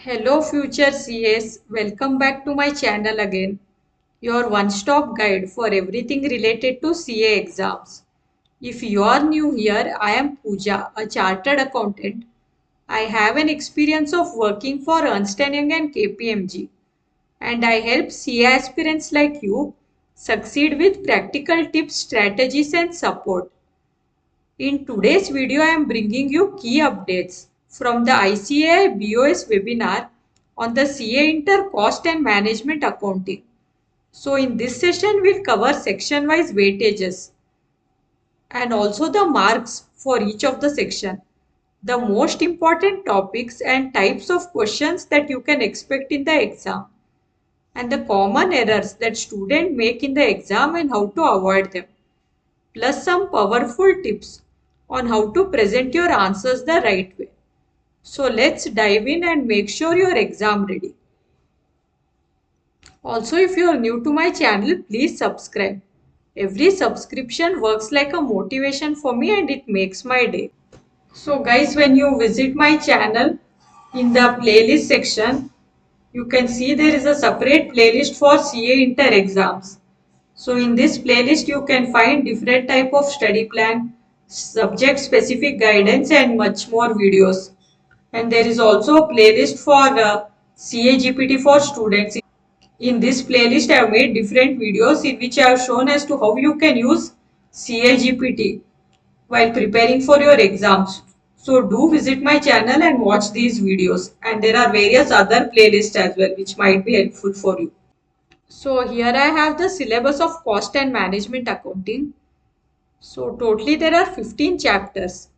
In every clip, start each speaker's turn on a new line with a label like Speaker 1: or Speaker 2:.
Speaker 1: Hello future CS, welcome back to my channel again, your one-stop guide for everything related to CA exams. If you are new here, I am Pooja, a chartered accountant. I have an experience of working for Ernst& Young and KPMG, and I help CA aspirants like you succeed with practical tips, strategies and support. In today's video, I am bringing you key updates from the ICAI BOS webinar on the CA Inter Cost and Management Accounting. So in this session, we'll cover section-wise weightages and also the marks for each of the section. The most important topics and types of questions that you can expect in the exam and the common errors that students make in the exam and how to avoid them, plus some powerful tips on how to present your answers the right way. So let's dive in and make sure you're exam ready. Also, if you are new to my channel, please subscribe. Every subscription works like a motivation for me and it makes my day. So guys, when you visit my channel, in the playlist section, you can see there is a separate playlist for CA Inter exams. So in this playlist, you can find different type of study plan, subject specific guidance and much more videos. And there is also a playlist for CA GPT for students. In this playlist, I have made different videos in which I have shown as to how you can use CA GPT while preparing for your exams. So do visit my channel and watch these videos. And there are various other playlists as well which might be helpful for you. So here I have the syllabus of cost and management accounting. So totally there are 15 chapters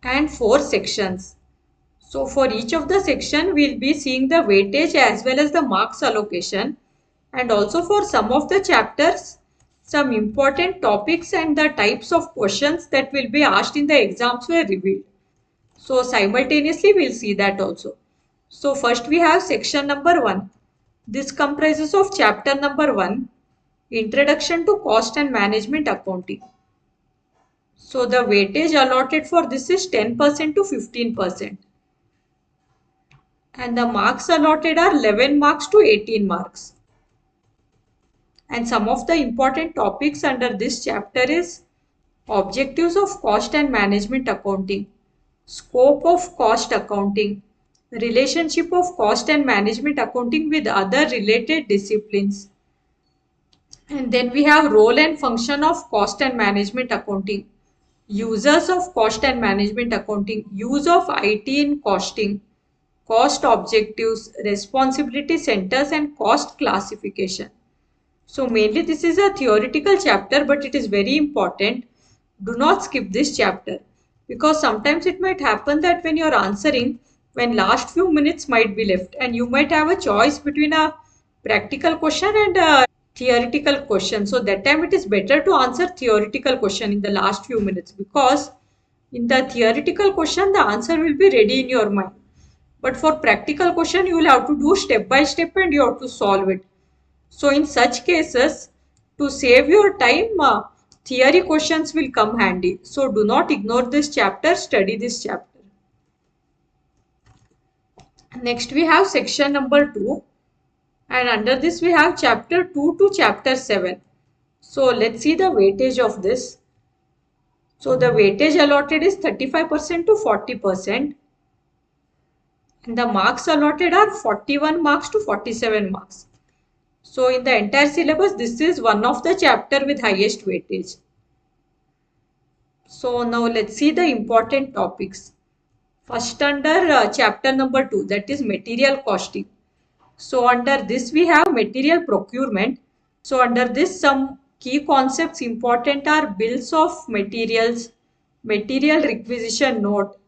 Speaker 1: and 4 sections. So for each of the section we'll be seeing the weightage as well as the marks allocation, and also for some of the chapters some important topics and the types of questions that will be asked in the exams were revealed. So simultaneously we'll see that also. So first we have section number 1. This comprises of chapter number 1, Introduction to Cost and Management Accounting. So the weightage allotted for this is 10% to 15%. And the marks allotted are 11 marks to 18 marks. And some of the important topics under this chapter is objectives of cost and management accounting, scope of cost accounting, relationship of cost and management accounting with other related disciplines. And then we have role and function of cost and management accounting, users of cost and management accounting, use of IT in costing, cost objectives, responsibility centers and cost classification. So mainly this is a theoretical chapter, but it is very important. Do not skip this chapter because sometimes it might happen that when you're answering, when last few minutes might be left and you might have a choice between a practical question and a theoretical question. So that time it is better to answer theoretical question in the last few minutes, because in the theoretical question the answer will be ready in your mind. But for practical question you will have to do step by step and you have to solve it. So in such cases, to save your time, theory questions will come handy. So do not ignore this chapter, study this chapter. Next we have section number 2, and under this we have chapter 2 to chapter 7. So let's see the weightage of this. So the weightage allotted is 35% to 40%. And the marks allotted are 41 marks to 47 marks. So in the entire syllabus, this is one of the chapter with highest weightage. So now let's see the important topics. First under chapter number 2, that is material costing. So under this we have material procurement. So under this some key concepts important are bills of materials, material requisition note,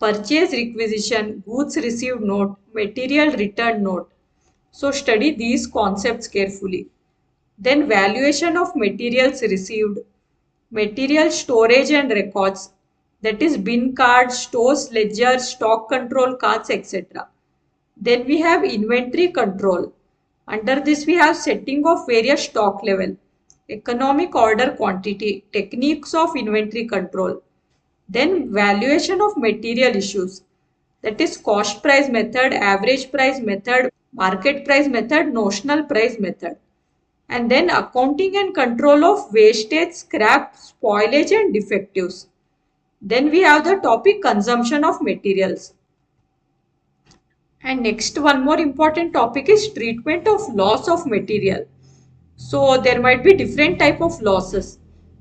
Speaker 1: purchase requisition, goods received note, material return note. So study these concepts carefully. Then valuation of materials received, material storage and records, that is bin cards, stores, ledger, stock control cards, etc. Then we have inventory control. Under this we have setting of various stock level, economic order quantity, techniques of inventory control. Then valuation of material issues, that is cost price method, average price method, market price method, notional price method. And then accounting and control of wastage, scrap, spoilage and defectives. Then we have the topic consumption of materials. And next, one more important topic is treatment of loss of material. So there might be different type of losses.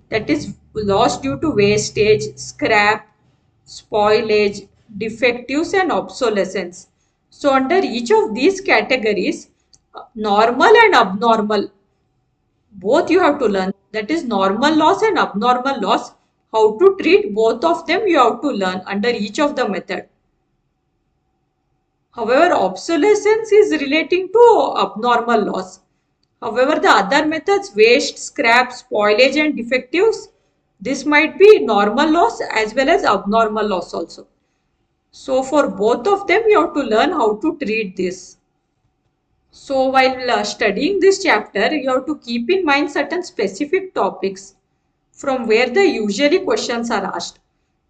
Speaker 1: That is loss due to wastage, scrap, spoilage, defectives and obsolescence. So under each of these categories, normal and abnormal, both you have to learn. That is normal loss and abnormal loss. How to treat both of them you have to learn under each of the method. However, obsolescence is relating to abnormal loss. However, the other methods, waste, scrap, spoilage and defectives, this might be normal loss as well as abnormal loss also. So for both of them, you have to learn how to treat this. So while studying this chapter, you have to keep in mind certain specific topics from where the usually questions are asked.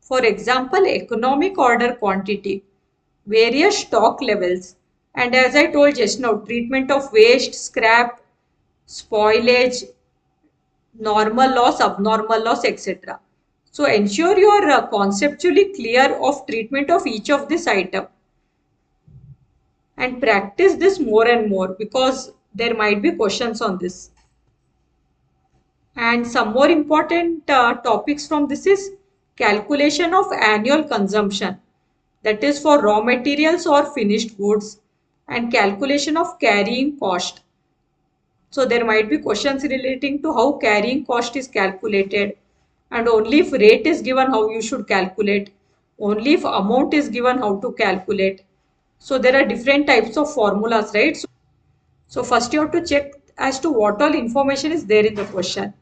Speaker 1: For example, economic order quantity, various stock levels, and as I told just now, treatment of waste, scrap, spoilage, normal loss, abnormal loss, etc. So ensure you are conceptually clear of treatment of each of this item and practice this more and more because there might be questions on this. And some more important topics from this is calculation of annual consumption, that is for raw materials or finished goods, and calculation of carrying cost. So there might be questions relating to how carrying cost is calculated, and only if rate is given how you should calculate, only if amount is given how to calculate. So there are different types of formulas, right? So first you have to check as to what all information is there in the question,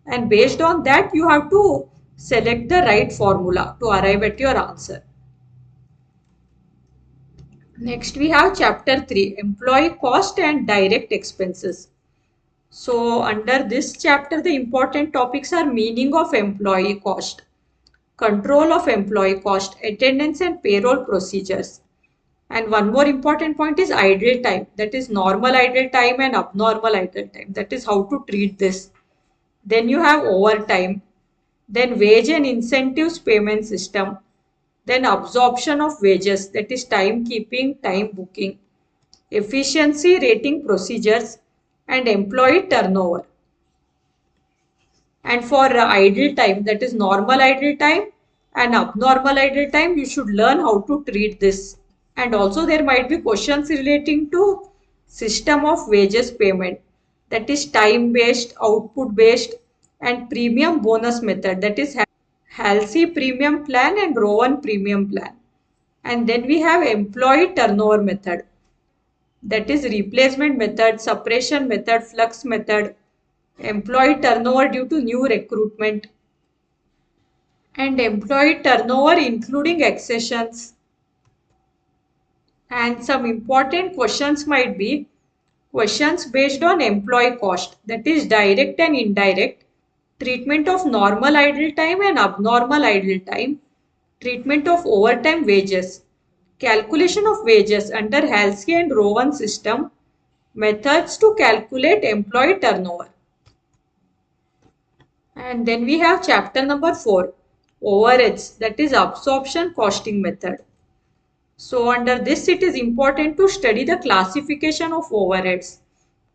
Speaker 1: and based on that you have to select the right formula to arrive at your answer. Next we have chapter 3, employee cost and direct expenses. So under this chapter, the important topics are meaning of employee cost, control of employee cost, attendance and payroll procedures. And one more important point is idle time, that is normal idle time and abnormal idle time, that is how to treat this. Then you have overtime, then wage and incentives payment system, then absorption of wages, that is timekeeping, time booking, efficiency rating procedures, and employee turnover. And for idle time, that is normal idle time and abnormal idle time, you should learn how to treat this. And also there might be questions relating to system of wages payment, that is time based, output based, and premium bonus method, that is Halsey premium plan and Rowan premium plan. And then we have employee turnover method, that is replacement method, suppression method, flux method, employee turnover due to new recruitment, and employee turnover including accessions. And some important questions might be questions based on employee cost, that is direct and indirect, treatment of normal idle time and abnormal idle time, treatment of overtime wages, calculation of wages under Halsey and Rowan system, methods to calculate employee turnover. And then we have chapter number 4, overheads, that is absorption costing method. So under this it is important to study the classification of overheads.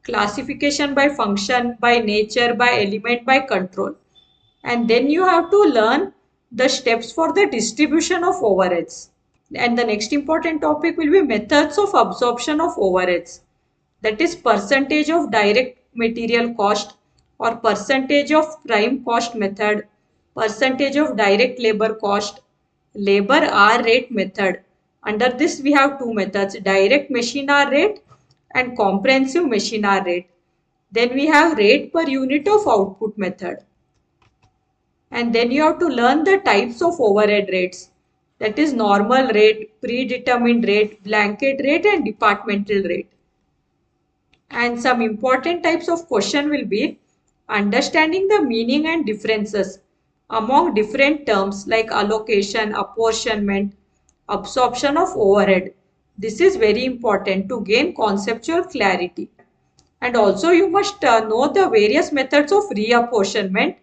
Speaker 1: Classification by function, by nature, by element, by control. And then you have to learn the steps for the distribution of overheads. And the next important topic will be methods of absorption of overheads. That is percentage of direct material cost or percentage of prime cost method, percentage of direct labor cost, labor hour rate method. Under this we have two methods, direct machine hour rate and comprehensive machine hour rate. Then we have rate per unit of output method. And then you have to learn the types of overhead rates, that is normal rate, predetermined rate, blanket rate and departmental rate. And some important types of question will be understanding the meaning and differences among different terms like allocation, apportionment, absorption of overhead. This is very important to gain conceptual clarity. And also you must know the various methods of reapportionment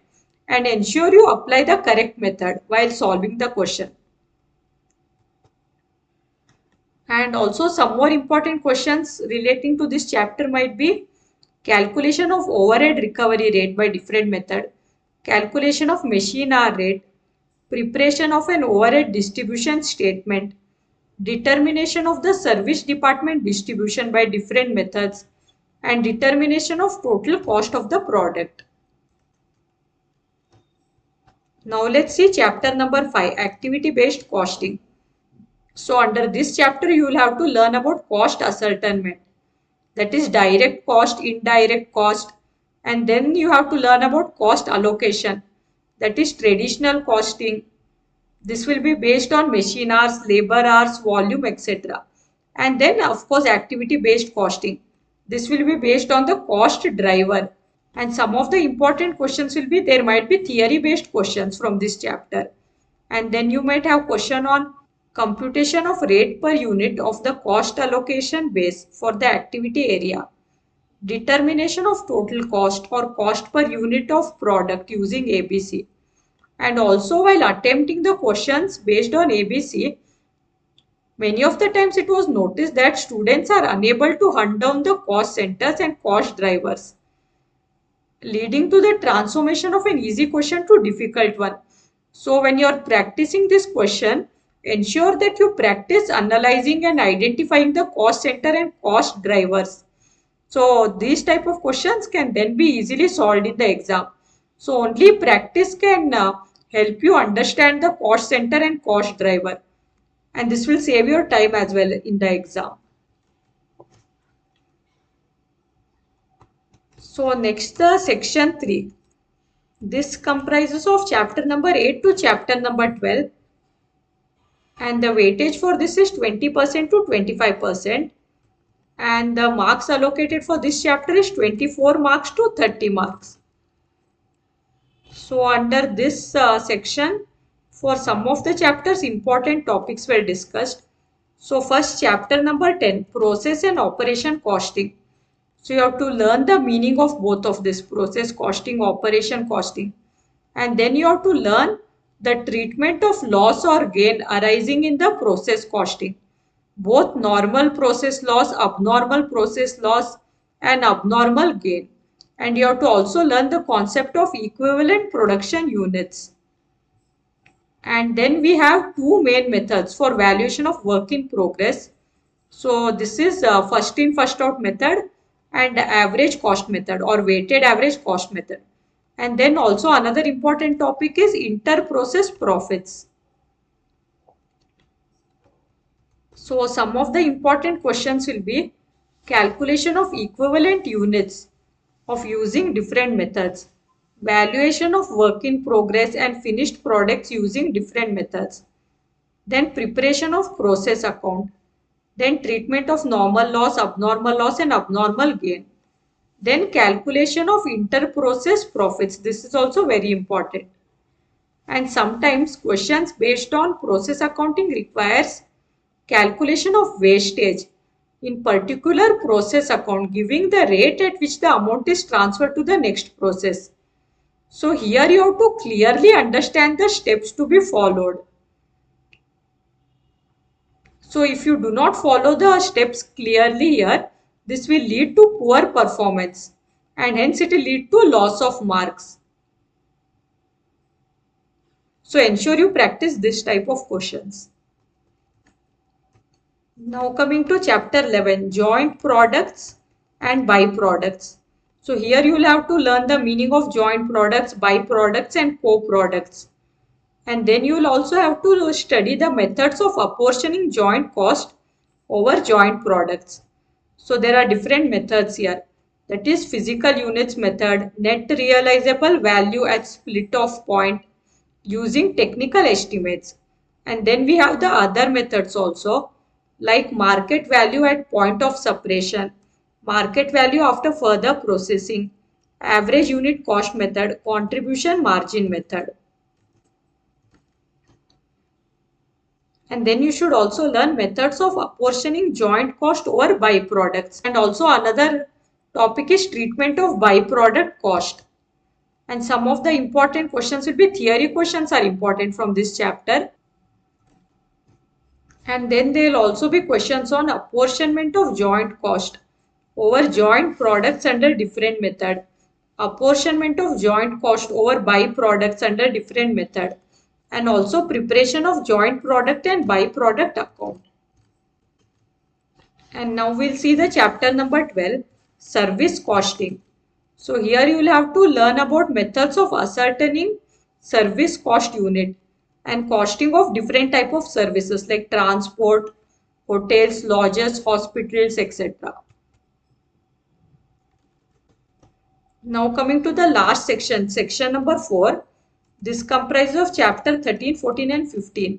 Speaker 1: and ensure you apply the correct method while solving the question. And also some more important questions relating to this chapter might be calculation of overhead recovery rate by different method, calculation of machine hour rate, preparation of an overhead distribution statement, determination of the service department distribution by different methods, and determination of total cost of the product. Now let's see chapter number 5, activity based costing. So under this chapter you will have to learn about cost ascertainment, that is direct cost, indirect cost, and then you have to learn about cost allocation, that is traditional costing. This will be based on machine hours, labor hours, volume, etc. And then of course activity based costing. This will be based on the cost driver. And some of the important questions will be, there might be theory based questions from this chapter. And then you might have question on computation of rate per unit of the cost allocation base for the activity area, determination of total cost or cost per unit of product using ABC. And also while attempting the questions based on ABC, many of the times it was noticed that students are unable to hunt down the cost centers and cost drivers, leading to the transformation of an easy question to difficult one. So when you are practicing this question, ensure that you practice analyzing and identifying the cost center and cost drivers. So these type of questions can then be easily solved in the exam. So only practice can help you understand the cost center and cost driver. And this will save your time as well in the exam. So next section 3. This comprises of chapter number 8 to chapter number 12. And the weightage for this is 20% to 25%. And the marks allocated for this chapter is 24 marks to 30 marks. So under this section, for some of the chapters, important topics were discussed. So first chapter number 10, process and operation costing. So you have to learn the meaning of both of this, process costing, operation costing. And then you have to learn the treatment of loss or gain arising in the process costing. Both normal process loss, abnormal process loss, and abnormal gain. And you have to also learn the concept of equivalent production units. And then we have two main methods for valuation of work in progress. So this is first in first out method and average cost method or weighted average cost method. And then also another important topic is inter-process profits. So some of the important questions will be calculation of equivalent units of using different methods, valuation of work in progress and finished products using different methods, then preparation of process account, then treatment of normal loss, abnormal loss and abnormal gain, then calculation of inter-process profits. This is also very important. And sometimes questions based on process accounting requires calculation of wastage, in particular process account, giving the rate at which the amount is transferred to the next process. So here you have to clearly understand the steps to be followed. So if you do not follow the steps clearly here, this will lead to poor performance and hence it will lead to loss of marks. So ensure you practice this type of questions. Now coming to chapter 11, joint products and byproducts. So here you will have to learn the meaning of joint products, byproducts and co-products. And then you will also have to study the methods of apportioning joint cost over joint products. So there are different methods here. That is physical units method, net realizable value at split off point using technical estimates. And then we have the other methods also, like market value at point of separation, market value after further processing, average unit cost method, contribution margin method. And then you should also learn methods of apportioning joint cost over byproducts. And also another topic is treatment of byproduct cost. And some of the important questions will be theory questions are important from this chapter. And then there will also be questions on apportionment of joint cost over joint products under different method. Apportionment of joint cost over byproducts under different method. And also preparation of joint product and byproduct account. And now we'll see the chapter number 12, service costing. So here you will have to learn about methods of ascertaining service cost unit and costing of different type of services like transport, hotels, lodges, hospitals, etc. Now coming to the last section, section number 4. This comprises of chapter 13, 14 and 15.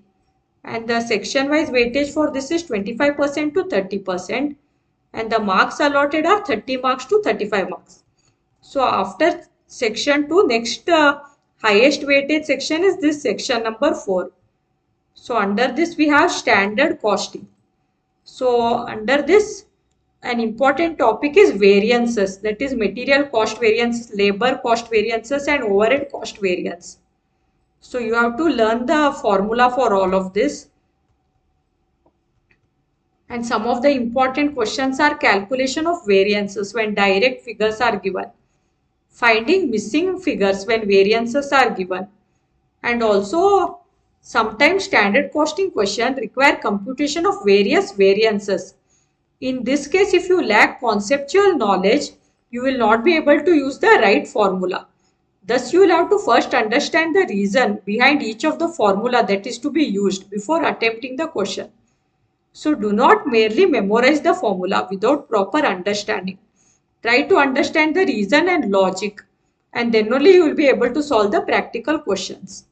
Speaker 1: And the section wise weightage for this is 25% to 30%. And the marks allotted are 30 marks to 35 marks. So after section 2, next highest weightage section is this section number 4. So under this we have standard costing. So under this an important topic is variances, that is material cost variance, labor cost variances and overhead cost variance. So you have to learn the formula for all of this. And some of the important questions are calculation of variances when direct figures are given, finding missing figures when variances are given, and also sometimes standard costing question require computation of various variances. In this case, if you lack conceptual knowledge, you will not be able to use the right formula. Thus, you will have to first understand the reason behind each of the formula that is to be used before attempting the question. So, do not merely memorize the formula without proper understanding. Try to understand the reason and logic, and then only you will be able to solve the practical questions.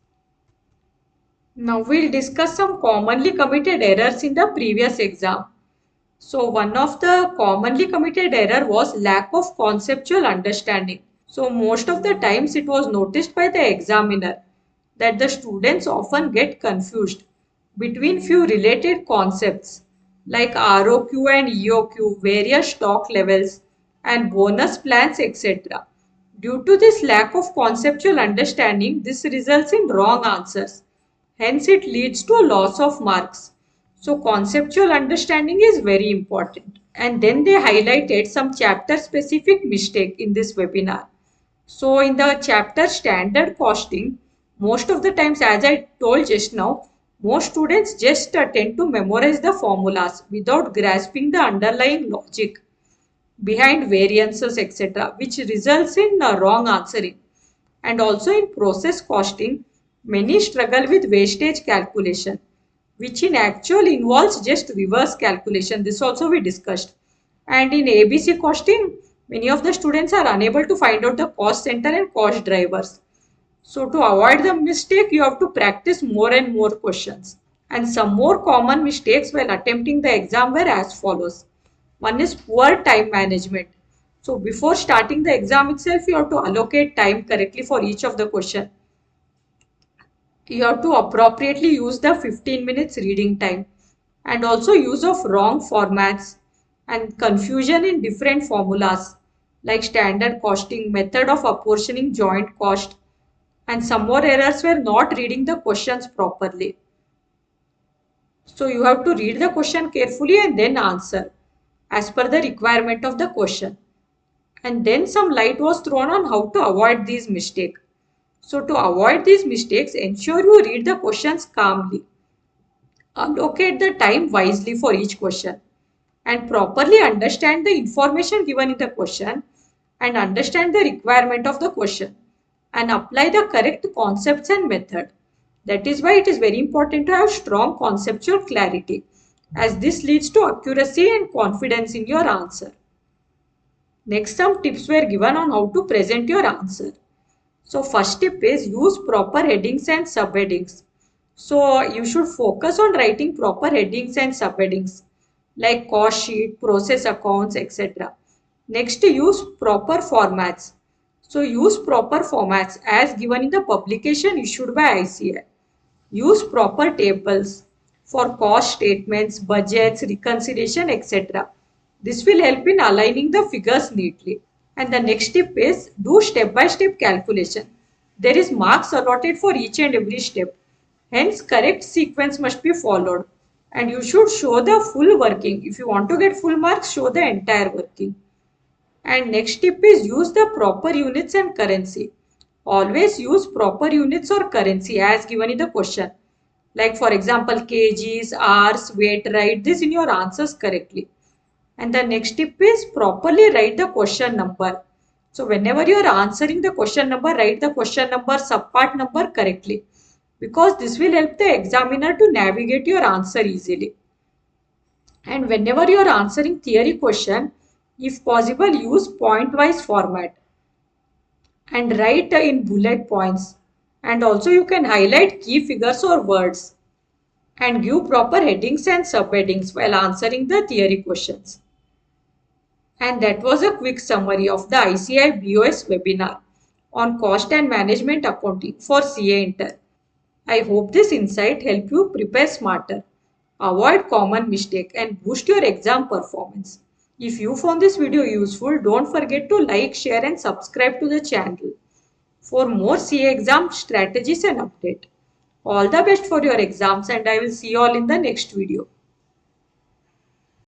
Speaker 1: Now we'll discuss some commonly committed errors in the previous exam. So one of the commonly committed error was lack of conceptual understanding. So most of the times it was noticed by the examiner that the students often get confused between few related concepts like ROQ and EOQ, various stock levels and bonus plans, etc. Due to this lack of conceptual understanding, this results in wrong answers. Hence, it leads to a loss of marks. So, conceptual understanding is very important. And then they highlighted some chapter specific mistake in this webinar. So, in the chapter standard costing, most of the times, as I told just now, most students just tend to memorize the formulas without grasping the underlying logic behind variances, etc., which results in wrong answering. And also in process costing, many struggle with wastage calculation, which in actual involves just reverse calculation. This also we discussed. And in ABC costing, many of the students are unable to find out the cost center and cost drivers. So to avoid the mistake, you have to practice more and more questions. And some more common mistakes while attempting the exam were as follows. One is poor time management. So before starting the exam itself, you have to allocate time correctly for each of the question. You have to appropriately use the 15 minutes reading time, and also use of wrong formats and confusion in different formulas like standard costing, method of apportioning joint cost, and some more errors were not reading the questions properly. So you have to read the question carefully and then answer as per the requirement of the question. And then some light was thrown on how to avoid these mistakes. So to avoid these mistakes, ensure you read the questions calmly. Allocate the time wisely for each question and properly understand the information given in the question and understand the requirement of the question and apply the correct concepts and method. That is why it is very important to have strong conceptual clarity, as this leads to accuracy and confidence in your answer. Next, some tips were given on how to present your answer. So first tip is use proper headings and subheadings. So you should focus on writing proper headings and subheadings like cost sheet, process accounts, etc. Next, use proper formats. So use proper formats as given in the publication issued by ICAI. Use proper tables, for cost statements, budgets, reconciliation, etc. This will help in aligning the figures neatly. And the next tip is do step-by-step calculation. There is marks allotted for each and every step. Hence, correct sequence must be followed. And you should show the full working. If you want to get full marks, show the entire working. And next tip is use the proper units and currency. Always use proper units or currency as given in the question. Like for example, kgs, hours, weight, write this in your answers correctly. And the next tip is properly write the question number. So whenever you are answering the question number, write the question number, subpart number correctly. Because this will help the examiner to navigate your answer easily. And whenever you are answering theory question, if possible, use point-wise format and write in bullet points. And also you can highlight key figures or words and give proper headings and subheadings while answering the theory questions. And that was a quick summary of the ICAI BOS webinar on cost and management accounting for CA Inter. I hope this insight helped you prepare smarter, avoid common mistake and boost your exam performance. If you found this video useful, don't forget to like, share and subscribe to the channel for more CA exam strategies and update. All the best for your exams and I will see you all in the next video.